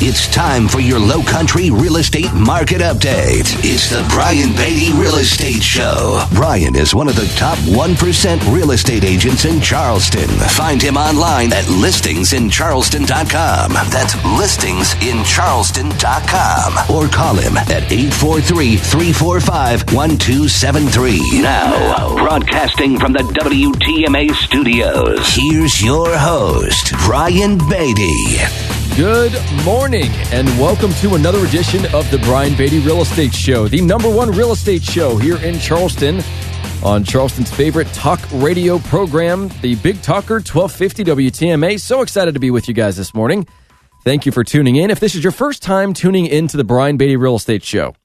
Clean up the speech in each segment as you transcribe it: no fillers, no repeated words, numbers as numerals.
It's time for your Low Country real estate market update. It's the Brian Beatty Real Estate Show. Brian is one of the top 1% real estate agents in Charleston. Find him online at listingsincharleston.com. That's listingsincharleston.com. Or call him at 843-345-1273. Now, broadcasting from the WTMA studios, here's your host, Brian Beatty. Good morning, and welcome to another edition of the Brian Beatty Real Estate Show, the number one real estate show here in Charleston, on Charleston's favorite talk radio program, the Big Talker 1250 WTMA. So excited to be with you guys this morning. Thank you for tuning in. If this is your first time tuning into the Brian Beatty Real Estate Show,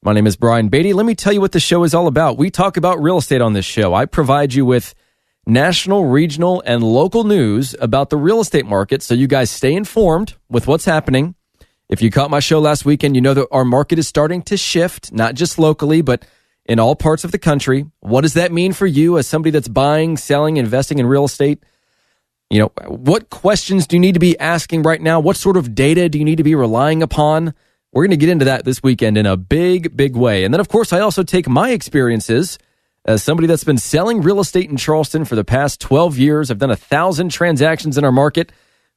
my name is Brian Beatty. Let me tell you what the show is all about. We talk about real estate on this show. I provide you with national, regional, and local news about the real estate market so you guys stay informed with what's happening. If you caught my show last weekend, you know that our market is starting to shift, not just locally, but in all parts of the country. What does that mean for you as somebody that's buying, selling, investing in real estate? You know, what questions do you need to be asking right now? What sort of data do you need to be relying upon? We're going to get into that this weekend in a big, big way. And then, of course, I also take my experiences as somebody that's been selling real estate in Charleston for the past 12 years. I've done 1,000 transactions in our market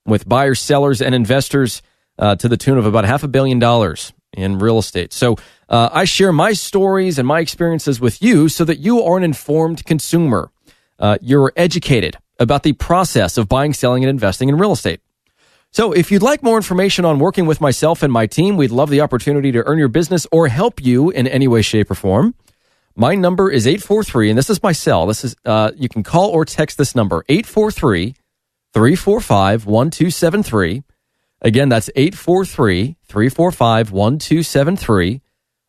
with buyers, sellers, and investors to the tune of about $500 million in real estate. So I share my stories and my experiences with you so that you are an informed consumer. You're educated about the process of buying, selling, and investing in real estate. So if you'd like more information on working with myself and my team, we'd love the opportunity to earn your business or help you in any way, shape, or form. My number is 843, and this is my cell. This is you can call or text this number, 843-345-1273. Again, that's 843-345-1273.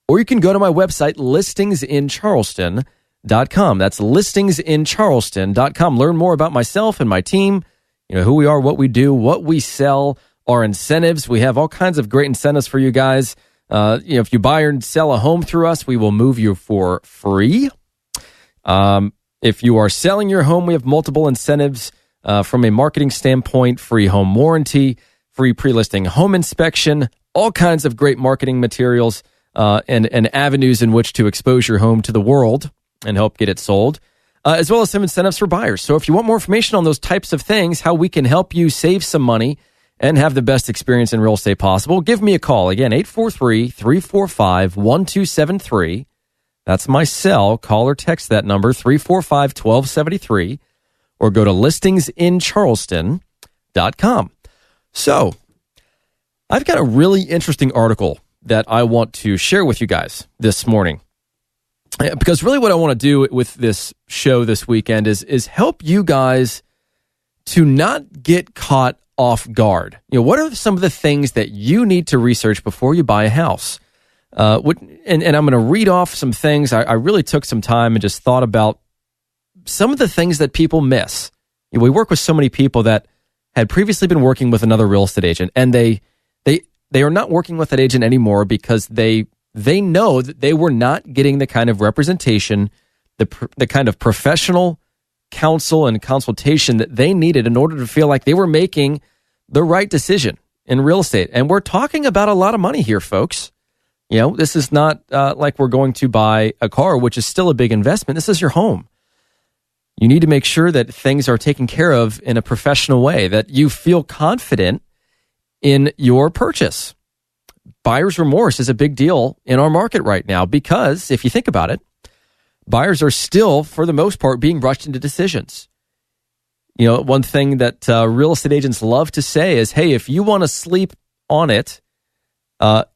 Or you can go to my website, listingsincharleston.com. That's listingsincharleston.com. Learn more about myself and my team, you know, who we are, what we do, what we sell, our incentives. We have all kinds of great incentives for you guys. If you buy or sell a home through us, we will move you for free. If you are selling your home, we have multiple incentives from a marketing standpoint: free home warranty, free pre-listing home inspection, all kinds of great marketing materials and avenues in which to expose your home to the world and help get it sold, as well as some incentives for buyers. So if you want more information on those types of things, how we can help you save some money and have the best experience in real estate possible, give me a call. Again, 843-345-1273. That's my cell. Call or text that number, 345-1273, or go to listingsincharleston.com. So, I've got a really interesting article that I want to share with you guys this morning. Because really what I want to do with this show this weekend is help you guys to not get caught off guard. You know, what are some of the things that you need to research before you buy a house? And I'm going to read off some things. I really took some time and just thought about some of the things that people miss. You know, we work with so many people that had previously been working with another real estate agent, and they are not working with that agent anymore because they know that they were not getting the kind of representation, the kind of professional counsel and consultation that they needed in order to feel like they were making the right decision in real estate. And we're talking about a lot of money here, folks. You know, this is not like we're going to buy a car, which is still a big investment. This is your home. You need to make sure that things are taken care of in a professional way, that you feel confident in your purchase. Buyer's remorse is a big deal in our market right now because, if you think about it, buyers are still, for the most part, being rushed into decisions. You know, one thing that real estate agents love to say is, hey, if you want to sleep on it,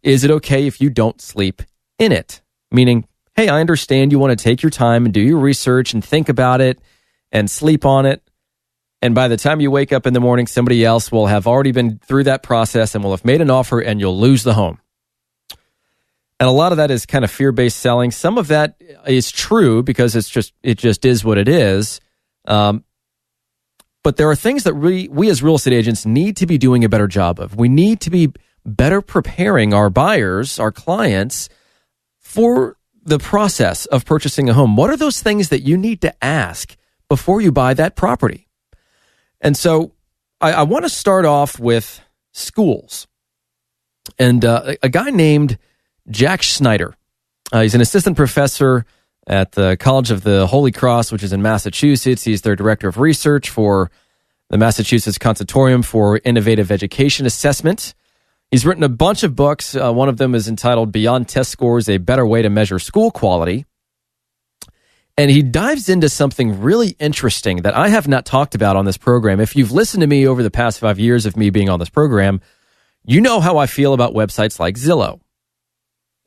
is it okay if you don't sleep in it? Meaning, hey, I understand you want to take your time and do your research and think about it and sleep on it. And by the time you wake up in the morning, somebody else will have already been through that process and will have made an offer, and you'll lose the home. And a lot of that is kind of fear-based selling. Some of that is true because it just is what it is. But there are things that we as real estate agents need to be doing a better job of. We need to be better preparing our buyers, our clients, for the process of purchasing a home. What are those things that you need to ask before you buy that property? And so I want to start off with schools. And a guy named Jack Schneider. He's an assistant professor at the College of the Holy Cross, which is in Massachusetts. He's their director of research for the Massachusetts Consortium for Innovative Education Assessment. He's written a bunch of books. One of them is entitled Beyond Test Scores, A Better Way to Measure School Quality. And he dives into something really interesting that I have not talked about on this program. If you've listened to me over the past 5 years of me being on this program, you know how I feel about websites like Zillow.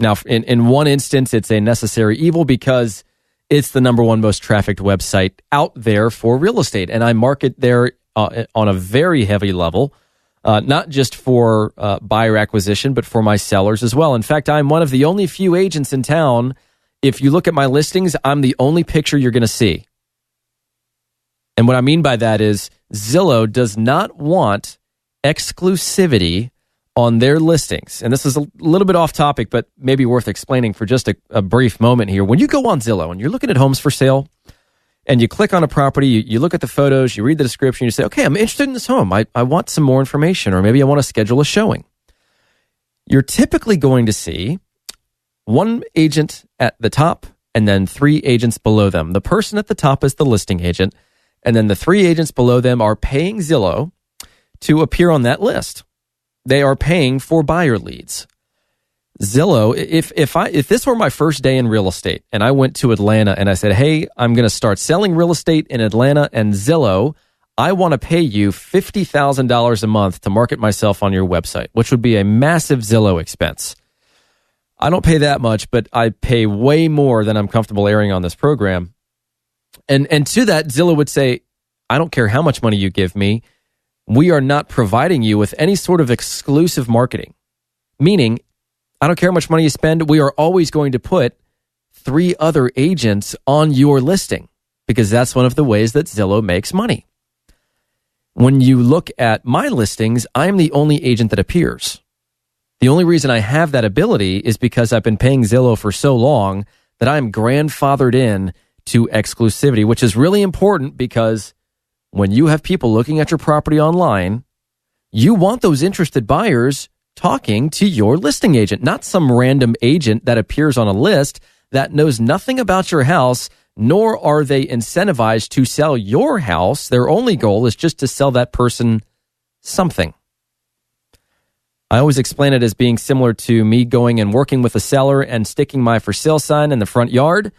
Now, in one instance, it's a necessary evil because it's the number one most trafficked website out there for real estate. And I market there on a very heavy level, not just for buyer acquisition, but for my sellers as well. In fact, I'm one of the only few agents in town. If you look at my listings, I'm the only picture you're going to see. And what I mean by that is Zillow does not want exclusivity on their listings. And this is a little bit off topic, but maybe worth explaining for just a brief moment here. When you go on Zillow and you're looking at homes for sale and you click on a property, you look at the photos, you read the description, you say, okay, I'm interested in this home. I want some more information, or maybe I want to schedule a showing. You're typically going to see one agent at the top and then 3 agents below them. The person at the top is the listing agent, and then the 3 agents below them are paying Zillow to appear on that list. They are paying for buyer leads. Zillow, if this were my first day in real estate and I went to Atlanta and I said, hey, I'm going to start selling real estate in Atlanta, and Zillow, I want to pay you $50,000 a month to market myself on your website, which would be a massive Zillow expense. I don't pay that much, but I pay way more than I'm comfortable airing on this program. And to that, Zillow would say, I don't care how much money you give me. We are not providing you with any sort of exclusive marketing. Meaning, I don't care how much money you spend, we are always going to put 3 other agents on your listing, because that's one of the ways that Zillow makes money. When you look at my listings, I'm the only agent that appears. The only reason I have that ability is because I've been paying Zillow for so long that I'm grandfathered in to exclusivity, which is really important because when you have people looking at your property online, you want those interested buyers talking to your listing agent, not some random agent that appears on a list that knows nothing about your house, nor are they incentivized to sell your house. Their only goal is just to sell that person something. I always explain it as being similar to me going and working with a seller and sticking my for sale sign in the front yard,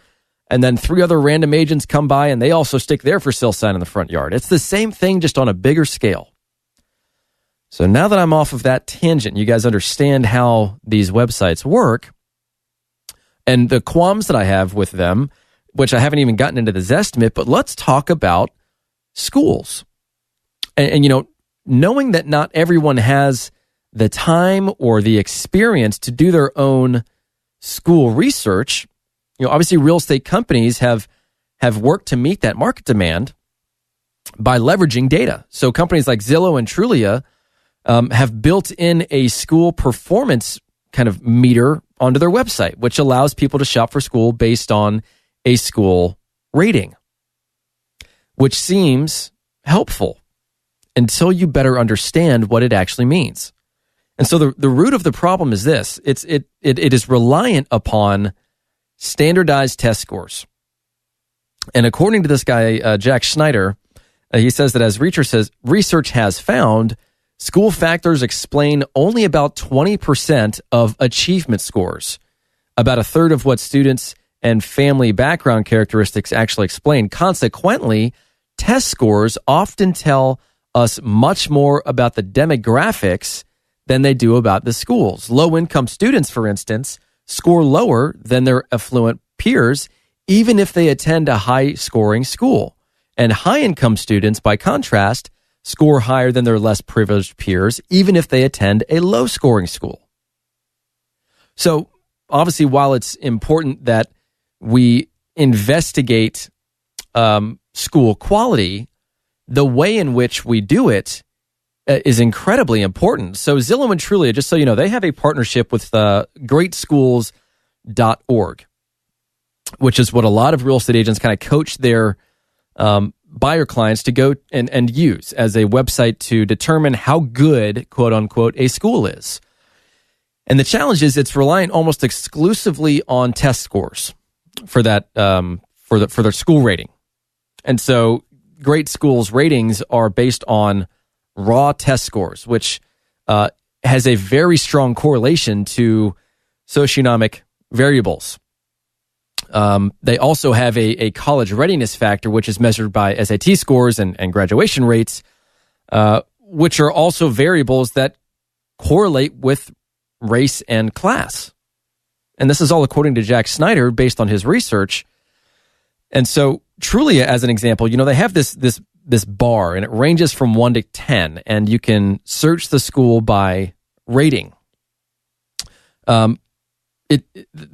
and then 3 other random agents come by and they also stick their for sale sign in the front yard. It's the same thing, just on a bigger scale. So now that I'm off of that tangent, you guys understand how these websites work and the qualms that I have with them, which I haven't even gotten into the Zestimate, but let's talk about schools. And you know, knowing that not everyone has the time or the experience to do their own school research, you know, obviously real estate companies have worked to meet that market demand by leveraging data. So companies like Zillow and Trulia have built in a school performance kind of meter onto their website, which allows people to shop for school based on a school rating, which seems helpful until you better understand what it actually means. And so the root of the problem is this. It is reliant upon standardized test scores. And according to this guy, Jack Schneider, he says that as research has found, school factors explain only about 20% of achievement scores, about a third of what students and family background characteristics actually explain. Consequently, test scores often tell us much more about the demographics than they do about the schools. Low-income students, for instance, score lower than their affluent peers, even if they attend a high-scoring school. And high-income students, by contrast, score higher than their less privileged peers, even if they attend a low-scoring school. So, obviously, while it's important that we investigate school quality, the way in which we do it is incredibly important. So Zillow and Trulia, just so you know, they have a partnership with greatsschools.org, which is what a lot of real estate agents kind of coach their buyer clients to go and use as a website to determine how good, quote unquote, a school is. And the challenge is it's relying almost exclusively on test scores for that for their school rating. And so great schools' ratings are based on raw test scores, which has a very strong correlation to socioeconomic variables. They also have a college readiness factor, which is measured by SAT scores and graduation rates, which are also variables that correlate with race and class. And this is all according to Jack Snyder based on his research. And so Trulia, as an example, they have this bar, and it ranges from 1 to 10, and you can search the school by rating. The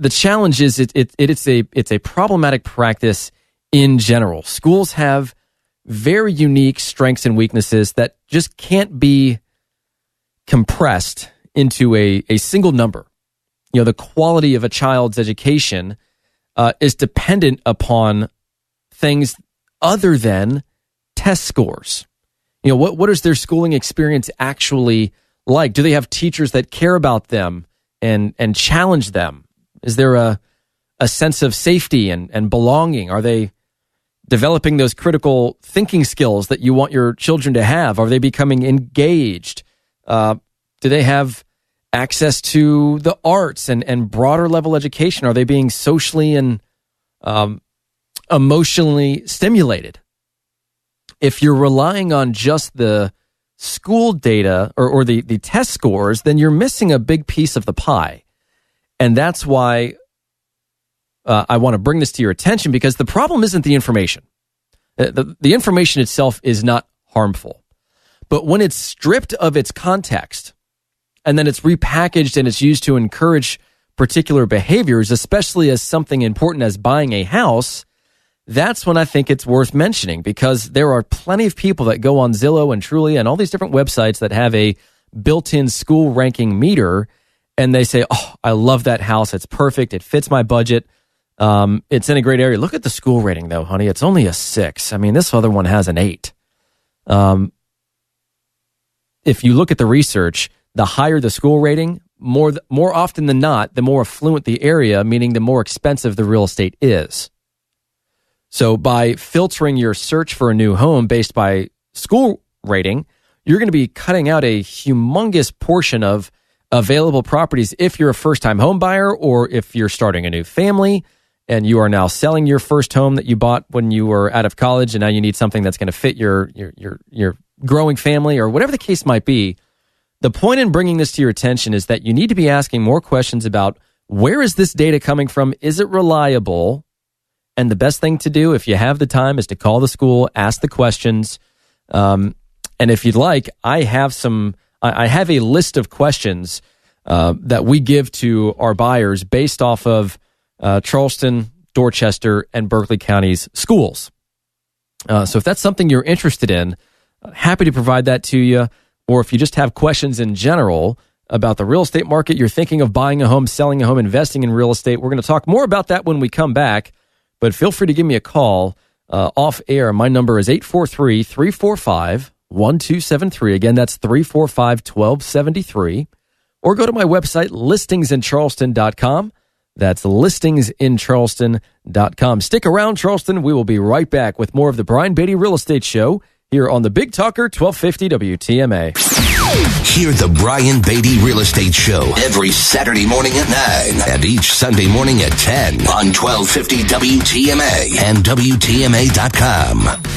challenge is it's a problematic practice in general. Schools have very unique strengths and weaknesses that just can't be compressed into a single number. The quality of a child's education is dependent upon things other than test scores. What is their schooling experience actually like? Do they have teachers that care about them and challenge them? Is there a sense of safety and belonging? Are they developing those critical thinking skills that you want your children to have? Are they becoming engaged? Do they have access to the arts and broader level education? Are they being socially and emotionally stimulated? If you're relying on just the school data or the test scores, then you're missing a big piece of the pie. And that's why I want to bring this to your attention, because the problem isn't the information. The information itself is not harmful. But when it's stripped of its context, and then it's repackaged and it's used to encourage particular behaviors, especially as something important as buying a house, that's when I think it's worth mentioning, because there are plenty of people that go on Zillow and Trulia and all these different websites that have a built-in school ranking meter, and they say, oh, I love that house. It's perfect. It fits my budget. It's in a great area. Look at the school rating, though, honey. It's only a 6. I mean, this other one has an 8. If you look at the research, the higher the school rating, more often than not, the more affluent the area, meaning the more expensive the real estate is. So by filtering your search for a new home based by school rating, you're going to be cutting out a humongous portion of available properties if you're a first-time home buyer, or if you're starting a new family and you are now selling your first home that you bought when you were out of college, and now you need something that's going to fit your growing family, or whatever the case might be. The point in bringing this to your attention is that you need to be asking more questions about, where is this data coming from? Is it reliable? And the best thing to do, if you have the time, is to call the school, ask the questions. And if you'd like, I have a list of questions that we give to our buyers based off of Charleston, Dorchester, and Berkeley County's schools. So if that's something you're interested in, happy to provide that to you. Or if you just have questions in general about the real estate market, you're thinking of buying a home, selling a home, investing in real estate, we're going to talk more about that when we come back. But feel free to give me a call off air. My number is 843-345-1273. Again, that's 345-1273. Or go to my website, listingsincharleston.com. That's listingsincharleston.com. Stick around, Charleston. We will be right back with more of the Brian Beatty Real Estate Show here on the Big Talker 1250 WTMA. Hear the Brian Beatty Real Estate Show every Saturday morning at 9 and each Sunday morning at 10 on 1250 WTMA and WTMA.com.